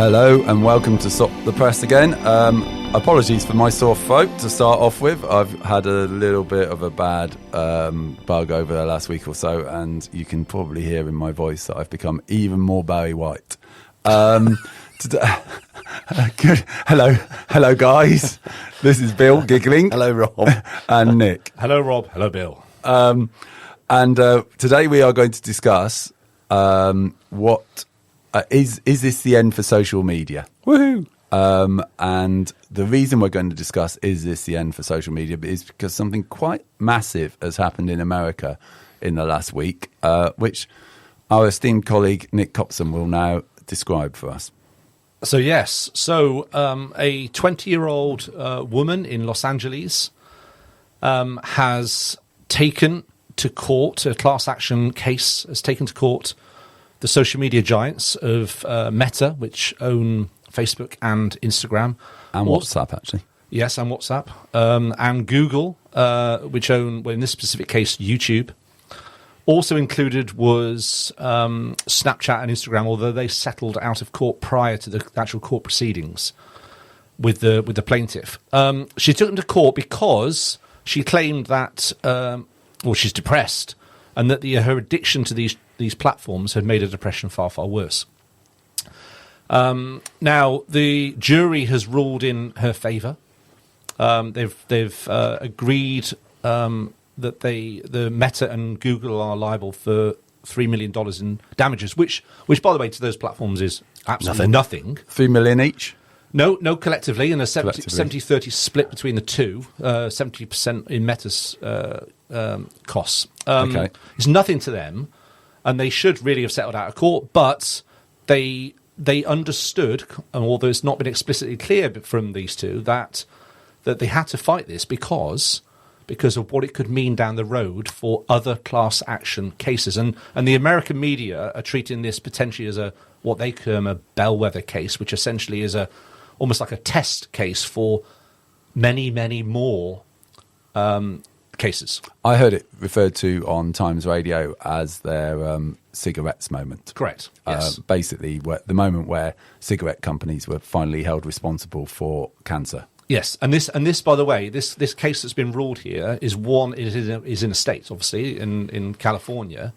Hello and welcome to Stop the Press again. Apologies for my sore throat to start off with. I've had a little bit of a bad bug over the last week or so, and you can probably hear in my voice that I've become even more Barry White. Today, good. Hello guys. This is Bill giggling. Hello Rob. And Nick. Hello Rob. Hello Bill. And today we are going to discuss what is this the end for social media? Woohoo! And the reason we're going to discuss is this the end for social media is because something quite massive has happened in America in the last week, which our esteemed colleague Nick Copson will now describe for us. So yes, a 20-year-old woman in Los Angeles has taken to court, a class action case has taken to court the social media giants of Meta, which own Facebook and Instagram. And WhatsApp, actually. Yes, and WhatsApp. And Google, which own, well, in this specific case, YouTube. Also included was Snapchat and Instagram, although they settled out of court prior to the actual court proceedings with the plaintiff. She took them to court because she claimed that, she's depressed, and that her addiction to these platforms had made her depression far, far worse. Now, the jury has ruled in her favour. They've agreed that the Meta and Google are liable for $3 million in damages, which, by the way, to those platforms is absolutely nothing. 3 million each? No, collectively, and a 70-30 split between the two, 70% in Meta's costs. Okay. It's nothing to them, and they should really have settled out of court, but they understood, and although it's not been explicitly clear from these two, that they had to fight this because of what it could mean down the road for other class action cases. And the American media are treating this potentially as what they term a bellwether case, which essentially is almost like a test case for many, many more cases. I heard it referred to on Times Radio as their cigarettes moment. Correct. Yes. Basically, the moment where cigarette companies were finally held responsible for cancer. Yes, and this, by the way, this case that's been ruled here is in a state, obviously, in California.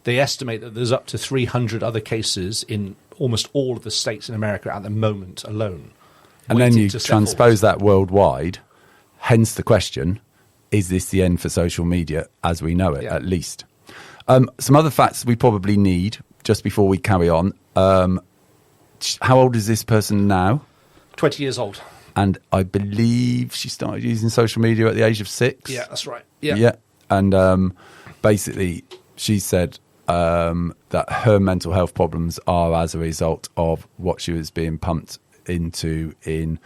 They estimate that there's up to 300 other cases in almost all of the states in America at the moment alone. And then you transpose that worldwide, hence the question, is this the end for social media as we know it, at least? Some other facts we probably need just before we carry on. How old is this person now? 20 years old. And I believe she started using social media at the age of 6. Yeah, that's right. Yeah. Yeah. And basically, she said that her mental health problems are as a result of what she was being pumped into in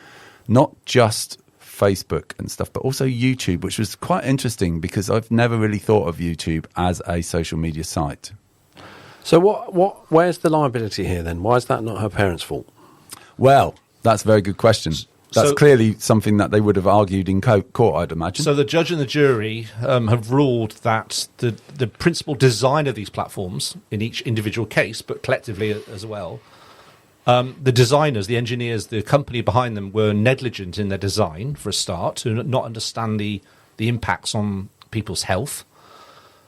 not just Facebook and stuff, but also YouTube, which was quite interesting because I've never really thought of YouTube as a social media site. So where's the liability here then? Why is that not her parents' fault? Well, that's a very good question. That's clearly something that they would have argued in court, I'd imagine. So the judge and the jury have ruled that the principal design of these platforms in each individual case, but collectively as well, the designers, the engineers, the company behind them were negligent in their design for a start, to not understand the impacts on people's health,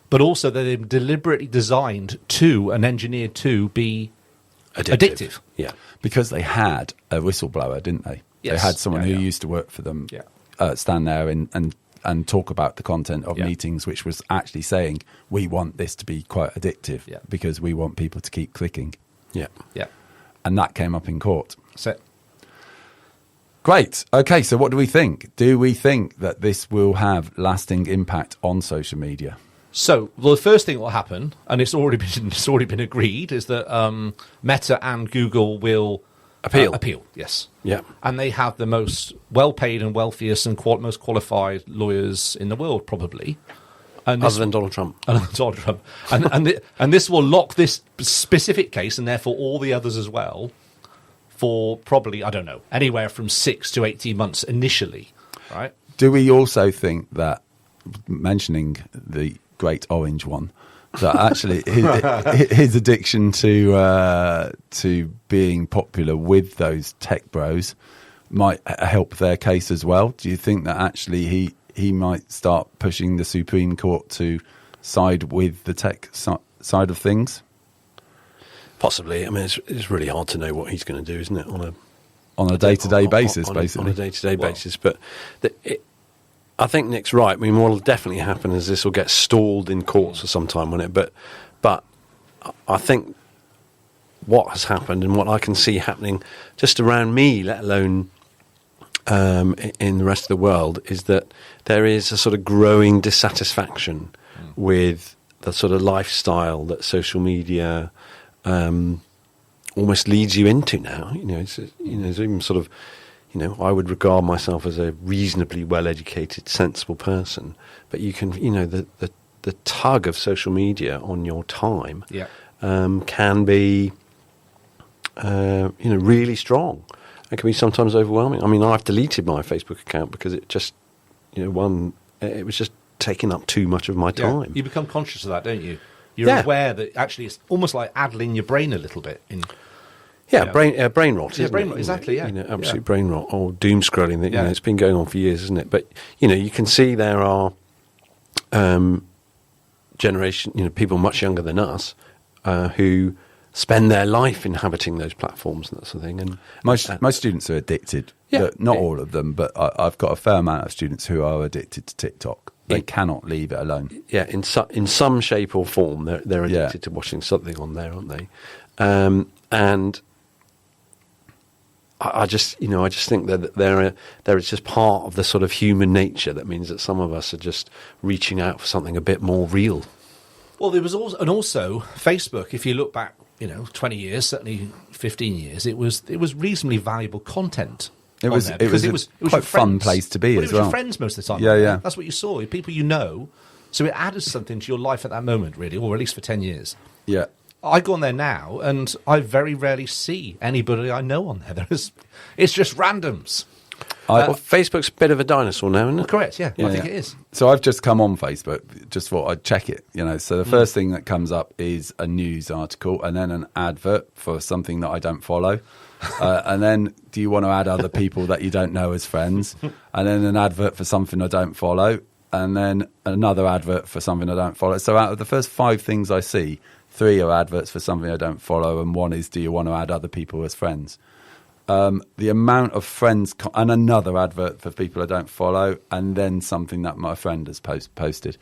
but also that they've deliberately designed and engineered to be addictive. Yeah, because they had a whistleblower, didn't they? Yes. They had someone who used to work for them stand there and talk about the content of meetings, which was actually saying, we want this to be quite addictive because we want people to keep clicking. Yeah. Yeah. And that came up in court. So, great. Okay, so what do we think? Do we think that this will have lasting impact on social media? So, well, the first thing that will happen, and it's already been agreed, is that Meta and Google will appeal, yes. Yeah. And they have the most well-paid and wealthiest and most qualified lawyers in the world, probably. And Other than Donald Trump. And this will lock this specific case, and therefore all the others as well, for probably, I don't know, anywhere from 6 to 18 months initially, right? Do we also think that, mentioning the great orange one, that actually his addiction to being popular with those tech bros might help their case as well. Do you think that actually he might start pushing the Supreme Court to side with the tech side of things? Possibly. I mean, it's really hard to know what he's going to do, isn't it? On a day-to-day basis, basically. On a day-to-day basis. But I think Nick's right. I mean, what will definitely happen is this will get stalled in courts for some time, won't it? But I think what has happened and what I can see happening just around me, let alone in the rest of the world, is that there is a sort of growing dissatisfaction with the sort of lifestyle that social media almost leads you into now. It's even sort of, I would regard myself as a reasonably well-educated, sensible person, but you can, the tug of social media on your time can be, really strong. It can be sometimes overwhelming. I mean, I've deleted my Facebook account because it just, it was just taking up too much of my time. You become conscious of that, don't you? You're aware that actually it's almost like addling your brain a little bit. Brain rot. Yeah, brain rot, exactly, yeah. Absolute brain rot, or doom scrolling. That it's been going on for years, isn't it? But, you can see there are generation, people much younger than us who spend their life inhabiting those platforms and that sort of thing. And most students are addicted. Not all of them, but I've got a fair amount of students who are addicted to TikTok. They cannot leave it alone. Yeah, in some shape or form, they're addicted to watching something on there, aren't they? And I just think that there is just part of the sort of human nature that means that some of us are just reaching out for something a bit more real. Well, there was also Facebook. If you look back, 20 years, certainly 15 years, it was reasonably valuable content. It was quite a fun place to be as well. It was your friends most of the time. Yeah. That's what you saw. People you know. So it added something to your life at that moment, really, or at least for 10 years. Yeah. I go on there now, and I very rarely see anybody I know on there. It's just randoms. Facebook's a bit of a dinosaur now, isn't it? Correct, yeah. I think it is. So I've just come on Facebook, just thought I'd check it, So the first thing that comes up is a news article and then an advert for something that I don't follow. And then do you want to add other people that you don't know as friends? And then an advert for something I don't follow. And then another advert for something I don't follow. So out of the first 5 things I see, 3 are adverts for something I don't follow, and 1 is, do you want to add other people as friends? The amount of friends, and another advert for people I don't follow, and then something that my friend has posted.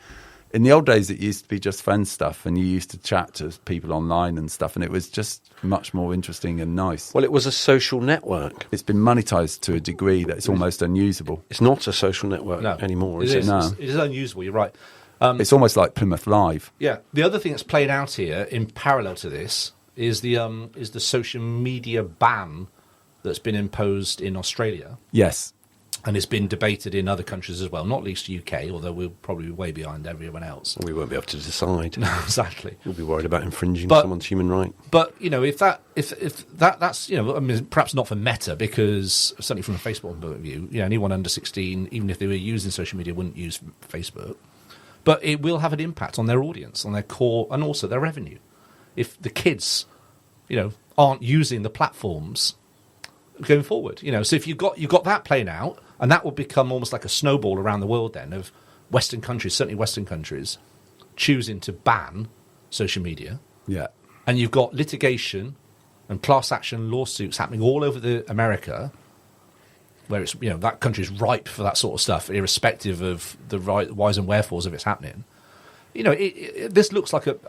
In the old days, it used to be just friend stuff, and you used to chat to people online and stuff, and it was just much more interesting and nice. Well, it was a social network. It's been monetized to a degree that it's almost unusable. It's not a social network anymore, is it? No. It is unusable, you're right. It's almost like Plymouth Live. Yeah. The other thing that's played out here in parallel to this is the social media ban that's been imposed in Australia. Yes. And it's been debated in other countries as well, not least UK, although we're probably way behind everyone else. We won't be able to decide. No, exactly. We'll be worried about infringing someone's human right. But, if that's, I mean, perhaps not for Meta, because certainly from a Facebook point of view, anyone under 16, even if they were using social media, wouldn't use Facebook. But it will have an impact on their audience, on their core, and also their revenue. If the kids, aren't using the platforms going forward, so if you've got that playing out, and that will become almost like a snowball around the world then of Western countries, certainly Western countries, choosing to ban social media. Yeah. And you've got litigation and class action lawsuits happening all over America, where it's that country's ripe for that sort of stuff, irrespective of the whys and wherefores of it's happening. This looks like a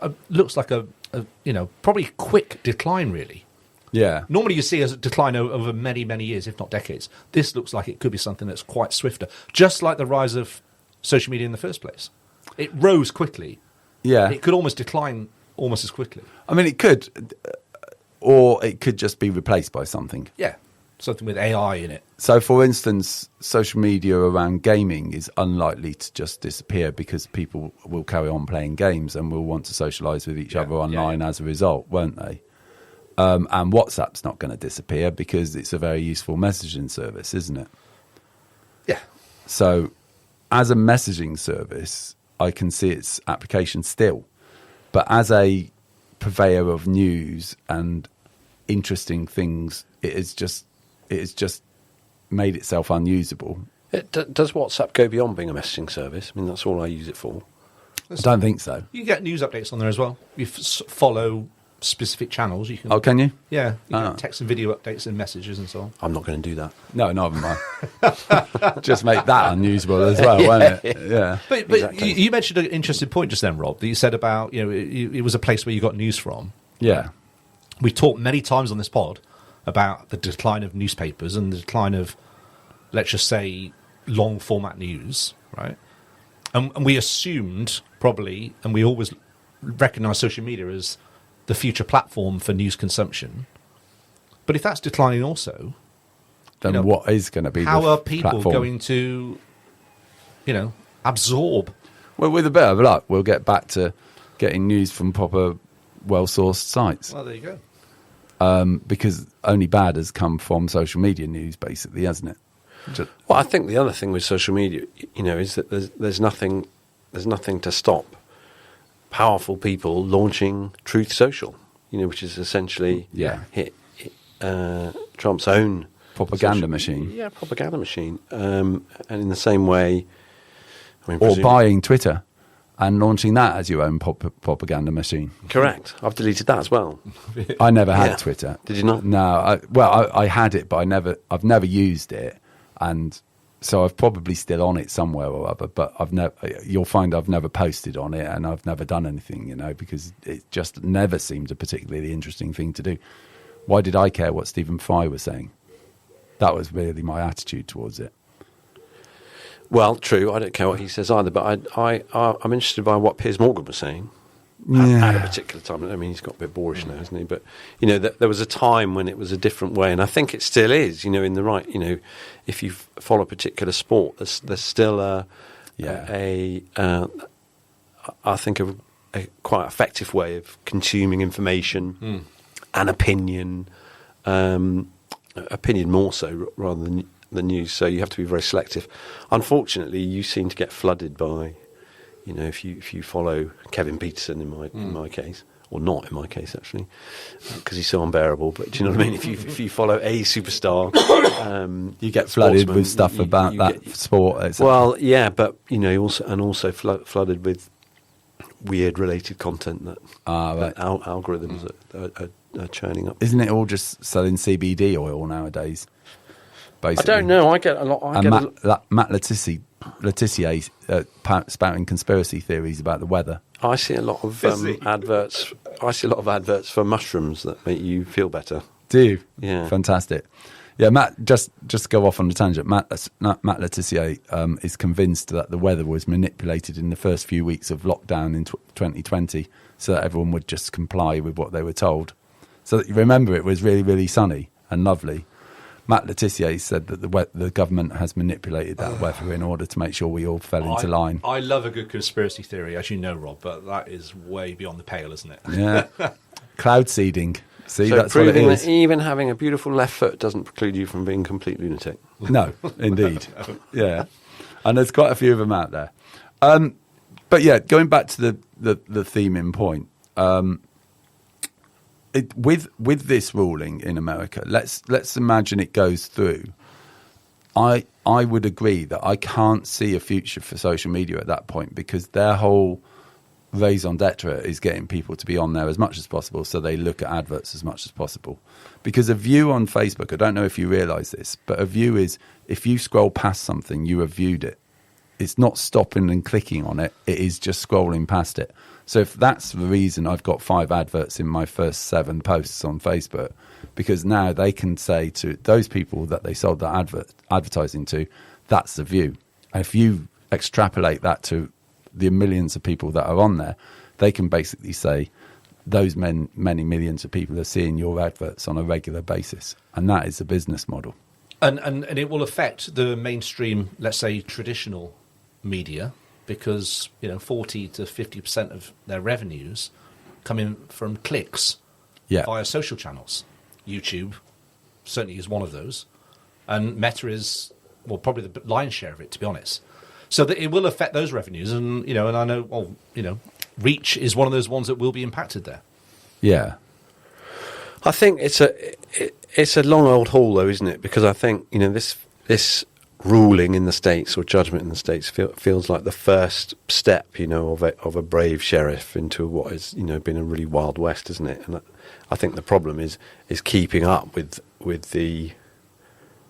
probably quick decline, really. Yeah. Normally you see a decline over many, many years, if not decades. This looks like it could be something that's quite swifter, just like the rise of social media in the first place. It rose quickly. Yeah. It could almost decline almost as quickly. I mean, it could, or it could just be replaced by something. Yeah. Something with AI in it. So, for instance, social media around gaming is unlikely to just disappear because people will carry on playing games and will want to socialise with each other online as a result, won't they? And WhatsApp's not going to disappear because it's a very useful messaging service, isn't it? Yeah. So, as a messaging service, I can see its application still. But as a purveyor of news and interesting things, it has just made itself unusable. Does WhatsApp go beyond being a messaging service? I mean, that's all I use it for. I don't think so. You get news updates on there as well. You follow specific channels. You can. Oh, can you? Yeah, you get text and video updates and messages and so on. I'm not going to do that. No, not mine. Just make that unusable as well, won't it? Yeah. But Exactly. you mentioned an interesting point just then, Rob, that you said about, it was a place where you got news from. Yeah. We've talked many times on this pod about the decline of newspapers and the decline of, let's just say, long format news, right? And we assumed probably, and we always recognise social media as the future platform for news consumption. But if that's declining also, Then what is going to be how the are people platform? going to, absorb? Well, with a bit of luck, we'll get back to getting news from proper, well-sourced sites. Well, there you go. Because only bad has come from social media news, basically, hasn't it? Well, I think the other thing with social media, is that there's nothing to stop powerful people launching Truth Social, which is essentially Trump's own Propaganda machine. Yeah, propaganda machine. And in the same way, Or buying Twitter and launching that as your own propaganda machine. Correct. I've deleted that as well. I never had Yeah. Twitter. Did you not? No. I had it, but I've never used it, and so I've probably still on it somewhere or other. But you'll find I've never posted on it, and I've never done anything, because it just never seemed a particularly interesting thing to do. Why did I care what Stephen Fry was saying? That was really my attitude towards it. Well, true. I don't care what he says either, but I'm interested by what Piers Morgan was saying at a particular time. I mean, he's got a bit boorish now, hasn't he? But there was a time when it was a different way, and I think it still is. In the right. If you follow a particular sport, there's still I think a quite effective way of consuming information and opinion. Opinion more so rather than the news, so you have to be very selective. Unfortunately, you seem to get flooded by, if you follow Kevin Peterson in my case, or not in my case actually, because he's so unbearable. But do you know what I mean? If you follow a superstar, You get flooded with stuff about that sport. Etc. Well, yeah, but also flooded with weird related content that algorithms are churning up. Isn't it all just selling CBD oil nowadays? Basically. I don't know. I get a lot. Matt Letitia spouting conspiracy theories about the weather. I see a lot of adverts. I see a lot of adverts for mushrooms that make you feel better. Do you? Yeah. Fantastic. Yeah, Matt, just to go off on a tangent, Matt Letitia is convinced that the weather was manipulated in the first few weeks of lockdown in 2020 so that everyone would just comply with what they were told. So that you remember it was really, really sunny and lovely. Matt Letitia said that the government has manipulated that weather in order to make sure we all fell into line. I love a good conspiracy theory, as you know, Rob, but that is way beyond the pale, isn't it? Yeah. Cloud seeding. See, So that's what it proving is. that even having a beautiful left foot doesn't preclude you from being a complete lunatic. No, indeed. Yeah. And there's quite a few of them out there. But yeah, going back to the theme in point, with this ruling in America, let's imagine it goes through. I would agree that I can't see a future for social media at that point because their whole raison d'etre is getting people to be on there as much as possible so they look at adverts as much as possible. Because a view on Facebook, I don't know if you realise this, but a view is if you scroll past something, you have viewed it. It's not stopping and clicking on it. It is just scrolling past it. So if that's the reason I've got 5 adverts in my first 7 posts on Facebook, because now they can say to those people that they sold that advertising to, that's the view. And if you extrapolate that to the millions of people that are on there, they can basically say those many millions of people are seeing your adverts on a regular basis. And that is a business model. And it will affect the mainstream, let's say, traditional media, because 40 to 50% of their revenues come in from clicks via social channels. YouTube certainly is one of those, and Meta is probably the lion's share of it, to be honest. So that it will affect those revenues, and and I know reach is one of those ones that will be impacted there. Yeah. I think it's a long old haul, though, isn't it? Because I think this ruling in the States or judgment in the States feels like the first step, of a brave sheriff into what has been a really wild west, isn't it? And I think the problem is keeping up with the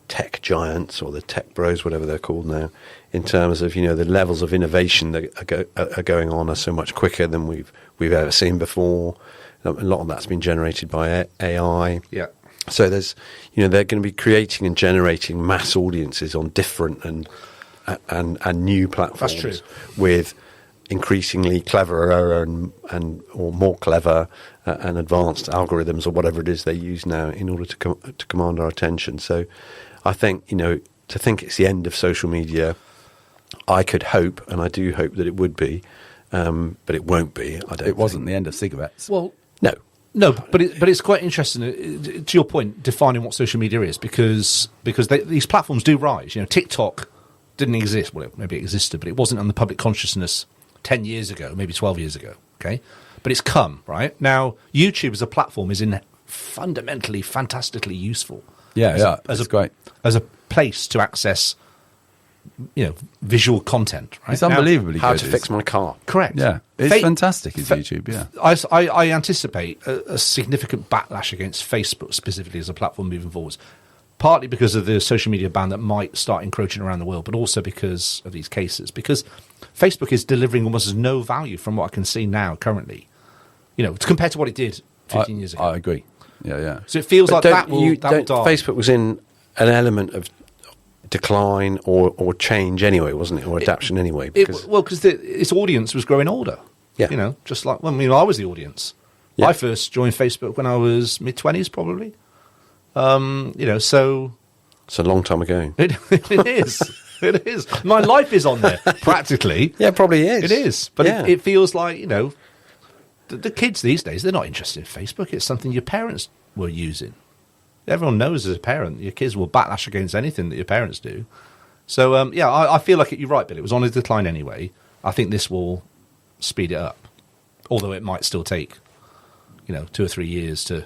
tech giants or the tech bros, whatever they're called now, in terms of the levels of innovation that are going on are so much quicker than we've ever seen before. A lot of that's been generated by AI. Yeah. So there's, they're going to be creating and generating mass audiences on different and new platforms. That's true. With increasingly cleverer and or more clever and advanced algorithms or whatever it is they use now in order to command our attention. So I think, to think it's the end of social media, I could hope, and I do hope that it would be, but it won't be. It wasn't the end of cigarettes. Well, no, but it's quite interesting, to your point, defining what social media is, because these platforms do rise. TikTok didn't exist. Well, maybe it existed, but it wasn't on the public consciousness 10 years ago, maybe 12 years ago. Okay, but it's come right now. YouTube as a platform is fundamentally fantastically useful. It's great as a place to access visual content. Right? It's unbelievably how good. to fix my car. Correct. Yeah, it's fantastic. It's YouTube. Yeah, I anticipate a significant backlash against Facebook specifically as a platform moving forwards. Partly because of the social media ban that might start encroaching around the world, but also because of these cases. Because Facebook is delivering almost no value from what I can see now currently. Compared to what it did 15 years ago. I agree. Yeah. So it feels like that will die. Facebook was in an element of decline or change anyway, wasn't it? Or adaptation anyway. Because its audience was growing older. Yeah. Just like, I was the audience. Yeah. I first joined Facebook when I was mid-20s probably. So... It's a long time ago. It is. It is. My life is on there, practically. Yeah, it probably is. It is. But it feels like, the kids these days, they're not interested in Facebook. It's something your parents were using. Everyone knows as a parent, your kids will backlash against anything that your parents do. So, I feel like you're right, Bill. It was on a decline anyway. I think this will speed it up. Although it might still take, 2 or 3 years to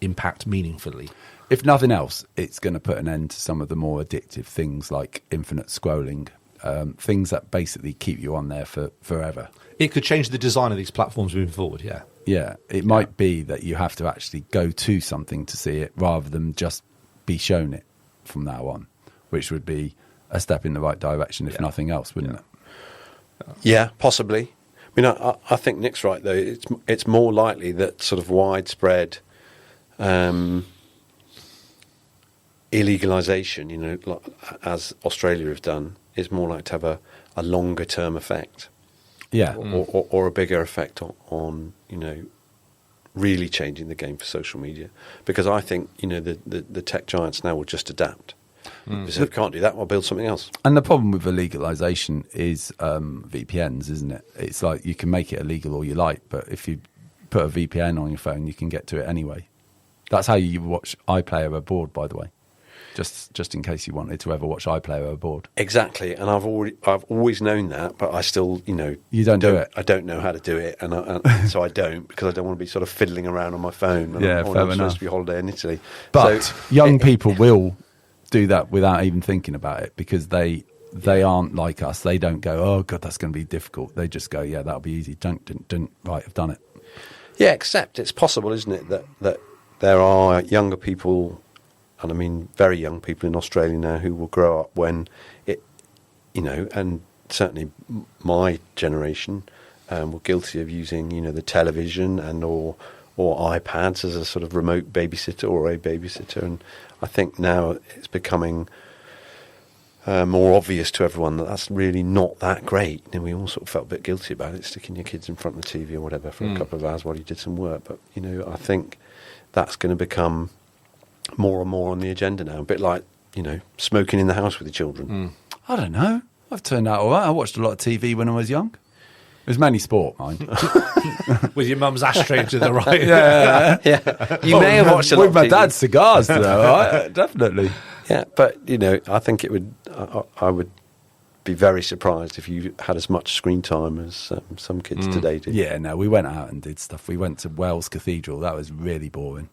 impact meaningfully. If nothing else, it's going to put an end to some of the more addictive things like infinite scrolling, things that basically keep you on there for forever. It could change the design of these platforms moving forward, yeah. Yeah, it might be that you have to actually go to something to see it rather than just be shown it from now on, which would be a step in the right direction, if nothing else, wouldn't it? Yeah, possibly. I think Nick's right, though. It's more likely that sort of widespread illegalisation, like, as Australia have done, is more likely to have a longer-term effect. Yeah. Or a bigger effect on really changing the game for social media. Because I think, the tech giants now will just adapt. So if we can't do that, we'll build something else. And the problem with illegalisation is VPNs, isn't it? It's like you can make it illegal all you like, but if you put a VPN on your phone, you can get to it anyway. That's how you watch iPlayer abroad, by the way. Just in case you wanted to ever watch iPlayer aboard. Exactly, and I've always known that, but I still, you don't do it. I don't know how to do it, and so I don't, because I don't want to be sort of fiddling around on my phone. Yeah, fair enough. I'm supposed to be holiday in Italy, but young people will do that without even thinking about it, because they aren't like us. They don't go, oh god, that's going to be difficult. They just go, yeah, that'll be easy. Don't. Right, I've done it. Yeah, except it's possible, isn't it, that there are younger people. And I mean very young people in Australia now who will grow up when it, and certainly my generation were guilty of using, the television and or iPads as a sort of remote babysitter or a babysitter. And I think now it's becoming more obvious to everyone that that's really not that great. And we all sort of felt a bit guilty about it, sticking your kids in front of the TV or whatever for a couple of hours while you did some work. But, I think that's going to become more and more on the agenda now, a bit like smoking in the house with your children. I don't know. I've turned out all right. I watched a lot of TV when I was young. It was mainly sport, mind. With your mum's ashtray to the right. Yeah. You may have watched a lot with of my TV. dad's cigars, though. Definitely. Yeah, but I think it would. I would be very surprised if you had as much screen time as some kids today do. Yeah, no, we went out and did stuff. We went to Wells Cathedral. That was really boring.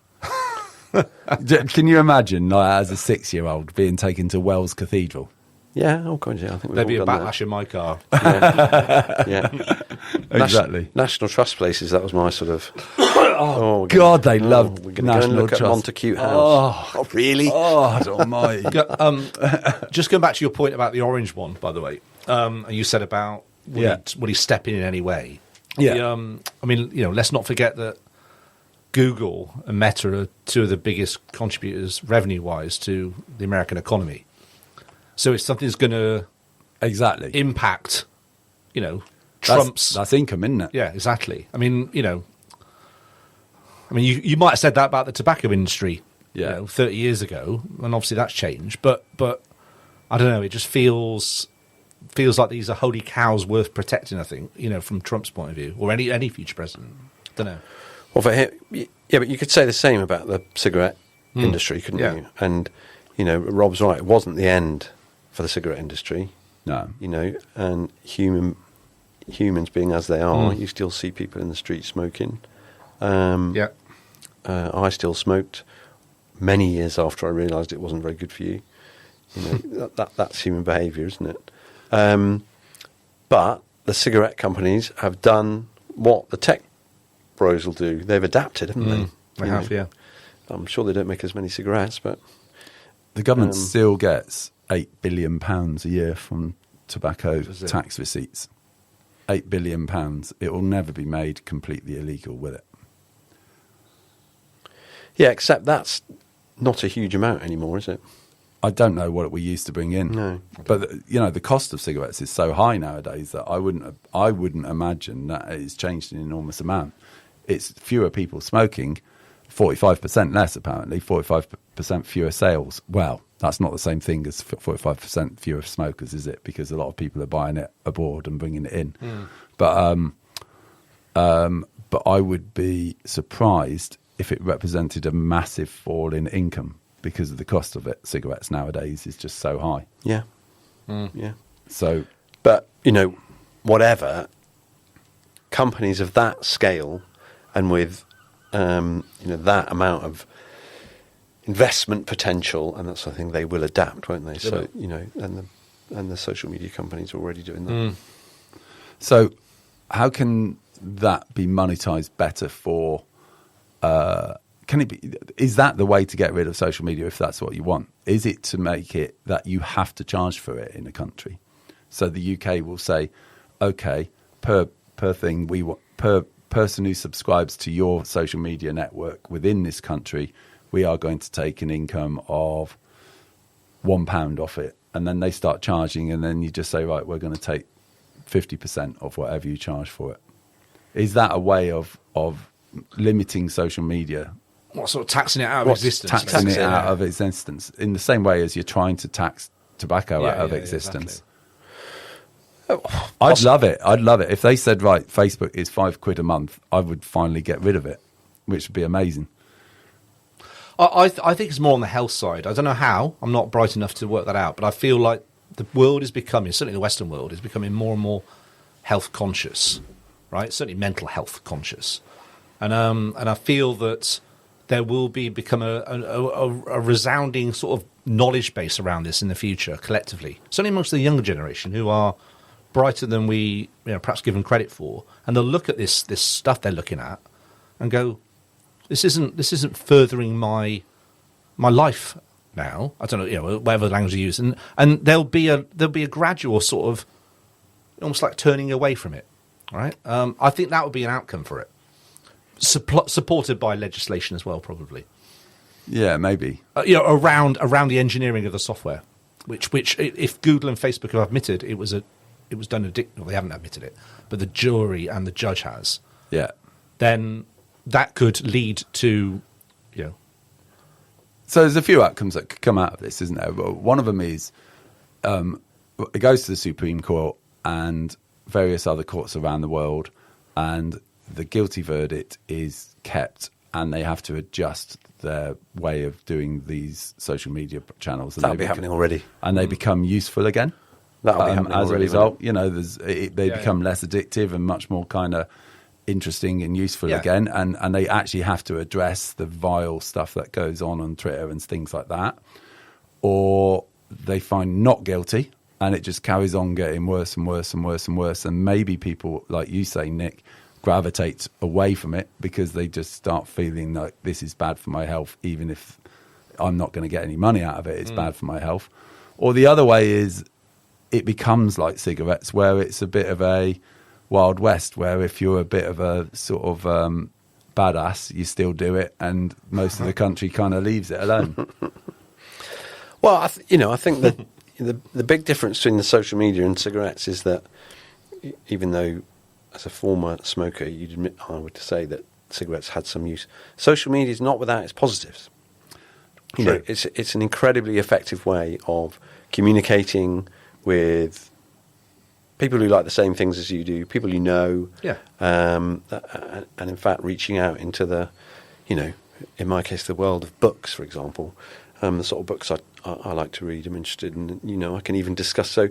Can you imagine, like, as a 6-year-old, being taken to Wells Cathedral? Yeah, oh god, yeah. I think There'd be we've a all done backlash in my car. that. Yeah. Exactly. National Trust places, that was my sort of... God, they loved we're going to go and National look Trust. at Montacute House. Oh, really? God almighty. Just going back to your point about the orange one, by the way, and you said about would he step in any way? Yeah. I mean, let's not forget that Google and Meta are two of the biggest contributors, revenue-wise, to the American economy. So if something's going to impact, Trump's... That's income, isn't it? Yeah, exactly. I mean, you might have said that about the tobacco industry, 30 years ago, and obviously that's changed. But I don't know. It just feels like these are holy cows worth protecting. I think, from Trump's point of view, or any future president. I don't know. Well, for him, yeah, but you could say the same about the cigarette industry, couldn't you? And Rob's right. It wasn't the end for the cigarette industry. No. And humans being as they are, you still see people in the street smoking. I still smoked many years after I realised it wasn't very good for you. That's human behaviour, isn't it? But the cigarette companies have done what the tech bros will do. They've adapted, haven't they? They have, yeah. I'm sure they don't make as many cigarettes, but... The government still gets £8 billion a year from tobacco tax receipts. £8 billion. It will never be made completely illegal, will it? Yeah, except that's not a huge amount anymore, is it? I don't know what we used to bring in. No. But, the cost of cigarettes is so high nowadays that I wouldn't imagine that it's changed an enormous amount. It's fewer people smoking, 45% less apparently, 45% fewer sales. Well, that's not the same thing as 45% fewer smokers, is it? Because a lot of people are buying it abroad and bringing it in. But I would be surprised if it represented a massive fall in income because of the cost of it. Cigarettes nowadays is just so high. Yeah. Yeah. So, but, whatever, companies of that scale and with, that amount of investment potential and that sort of thing, they will adapt, won't they? So, and the social media companies are already doing that. So how can that be monetized better for... is that the way to get rid of social media if that's what you want? Is it to make it that you have to charge for it in a country? So the UK will say, okay, per thing per person who subscribes to your social media network within this country, we are going to take an income of £1 off it. And then they start charging, and then you just say, right, we're going to take 50% of whatever you charge for it. Is that a way of limiting social media? What, sort of taxing it out of existence? Taxing it out of existence in the same way as you're trying to tax tobacco out of existence. Exactly. I'd love it. I'd love it. If they said, right, Facebook is £5 a month, I would finally get rid of it, which would be amazing. I think it's more on the health side. I don't know how. I'm not bright enough to work that out, but I feel like the world is becoming, certainly the Western world, is becoming more and more health conscious, right? Certainly mental health conscious. And I feel that there will become a resounding sort of knowledge base around this in the future, collectively. Certainly amongst the younger generation who are brighter than we perhaps give them credit for. And they'll look at this stuff they're looking at and go, This isn't furthering my life now. I don't know, whatever language you use, and there'll be a gradual sort of almost like turning away from it, right? I think that would be an outcome for it, supported by legislation as well, probably. Yeah, maybe. Around the engineering of the software, which if Google and Facebook have admitted it was done well, they haven't admitted it, but the jury and the judge has. Yeah. Then that could lead to, So there's a few outcomes that could come out of this, isn't there? But one of them is it goes to the Supreme Court and various other courts around the world, and the guilty verdict is kept, and they have to adjust their way of doing these social media channels. And that'll be happening already. And they become useful again. That'll be happening as a already, result. won't You know, they become less addictive and much more kind of interesting and useful again. And they actually have to address the vile stuff that goes on Twitter and things like that. Or they find not guilty, and it just carries on getting worse and worse and worse and worse. And maybe people, like you say, Nick, gravitate away from it because they just start feeling like this is bad for my health, even if I'm not going to get any money out of it. It's bad for my health. Or the other way is it becomes like cigarettes, where it's a bit of a Wild West, where if you're a bit of a sort of badass, you still do it, and most of the country kind of leaves it alone. Well, I think that the big difference between the social media and cigarettes is that even though as a former smoker you'd admit, I would say, that cigarettes had some use, social media is not without its positives. You know, it's an incredibly effective way of communicating with people who like the same things as you do, people you know, and in fact reaching out into the, you know, in my case, the world of books, for example. The sort of books I like to read, I'm interested in, you know, I can even discuss. So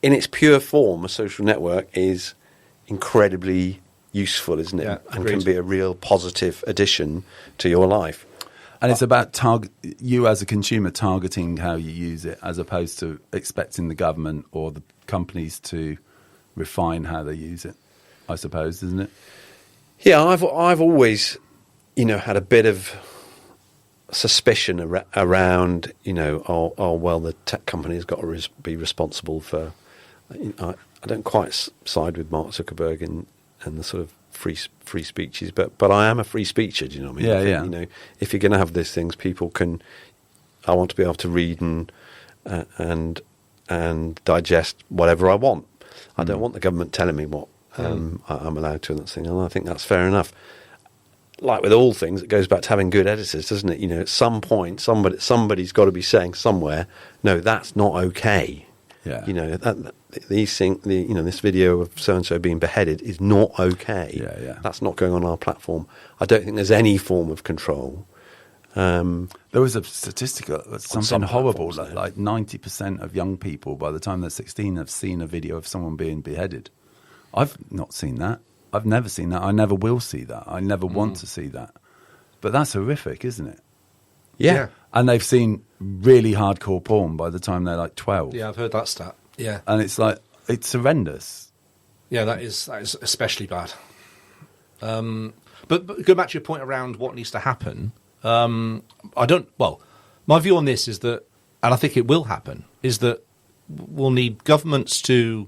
in its pure form, a social network is incredibly useful, isn't it? Yeah, and can be a real positive addition to your life. And it's about you as a consumer targeting how you use it, as opposed to expecting the government or the companies to refine how they use it, I suppose, isn't it? Yeah, I've always, you know, had a bit of suspicion around, you know, well, the tech company has got to be responsible for. I don't quite side with Mark Zuckerberg and the sort of free speeches, but I am a free speecher. Do you know what I mean? Yeah, I think, yeah. You know, if you're going to have these things, people can. I want to be able to read and digest whatever I want. I don't want the government telling me what I'm allowed to and that thing, and I think that's fair enough. Like with all things, it goes back to having good editors, doesn't it? You know, at some point, somebody's got to be saying somewhere, no, that's not okay. Yeah. You know, these things, you know, this video of so and so being beheaded is not okay. Yeah, yeah. That's not going on our platform. I don't think there's any form of control. There was a statistic, something some horrible, platforms, like 90% of young people, by the time they're 16, have seen a video of someone being beheaded. I've not seen that. I've never seen that. I never will see that. I never want to see that. But that's horrific, isn't it? Yeah. And they've seen really hardcore porn by the time they're like 12. Yeah, I've heard that stat. Yeah. And it's like, it's horrendous. Yeah, that is especially bad. But go back to your point around what needs to happen. My view on this is that, and I think it will happen, is that we'll need governments to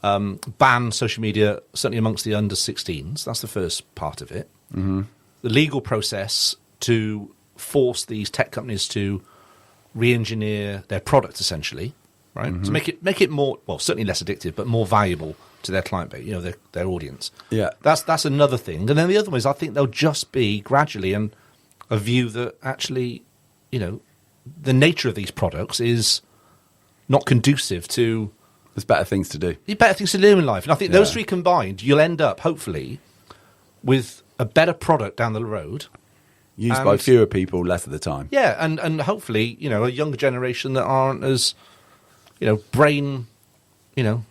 ban social media, certainly amongst the under 16s. That's the first part of it. Mm-hmm. The legal process to force these tech companies to re-engineer their product, essentially, right? To make it more, well, certainly less addictive, but more valuable to their client base, you know, their audience. Yeah. That's another thing. And then the other one is, I think there'll just be gradually a view that actually, you know, the nature of these products is not conducive to... There's better things to do. Better things to do in life. And I think those three combined, you'll end up, hopefully, with a better product down the road. Used by fewer people, less of the time. Yeah, and hopefully, you know, a younger generation that aren't as, you know, brain, you know...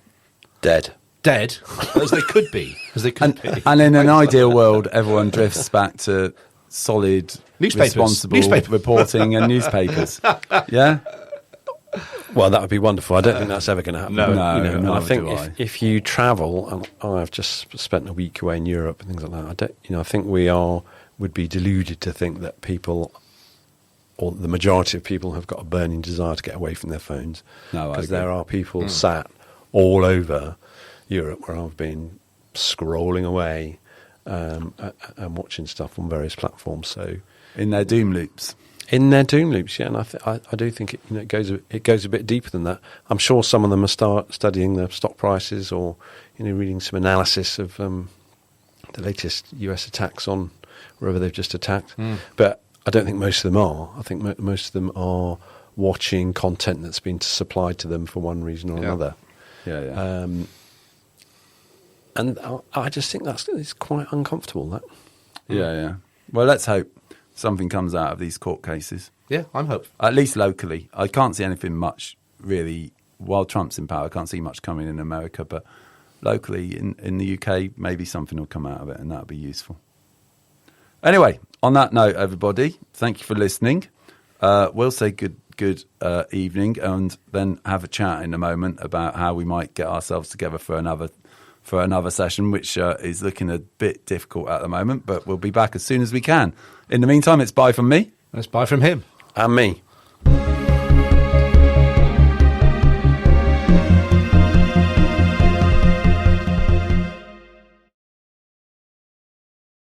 Dead as they could be. And in an ideal world, everyone drifts back to solid, responsible reporting and newspapers. Yeah? Well, that would be wonderful. I don't think that's ever going to happen. No, you know, neither I think do I. if you travel, and I've just spent a week away in Europe and things like that. I think would be deluded to think that people, or the majority of people, have got a burning desire to get away from their phones. No, because there are people sat all over Europe where I've been scrolling away and watching stuff on various platforms. So in their doom loops. In their doom loops, yeah, and I do think it goes a bit deeper than that. I'm sure some of them are studying the stock prices, or reading some analysis of the latest US attacks on wherever they've just attacked. But I don't think most of them are. I think most of them are watching content that's been supplied to them for one reason or another. Yeah. And I just think it's quite uncomfortable. That. Yeah. Well, let's hope something comes out of these court cases. Yeah, I'm hopeful. At least locally. I can't see anything much really while Trump's in power, I can't see much coming in America, but locally in the UK, maybe something will come out of it, and that'll be useful. Anyway, on that note, everybody, thank you for listening. We'll say good evening, and then have a chat in a moment about how we might get ourselves together for another session, which is looking a bit difficult at the moment, but we'll be back as soon as we can. In the meantime, it's bye from me. It's bye from him. And me.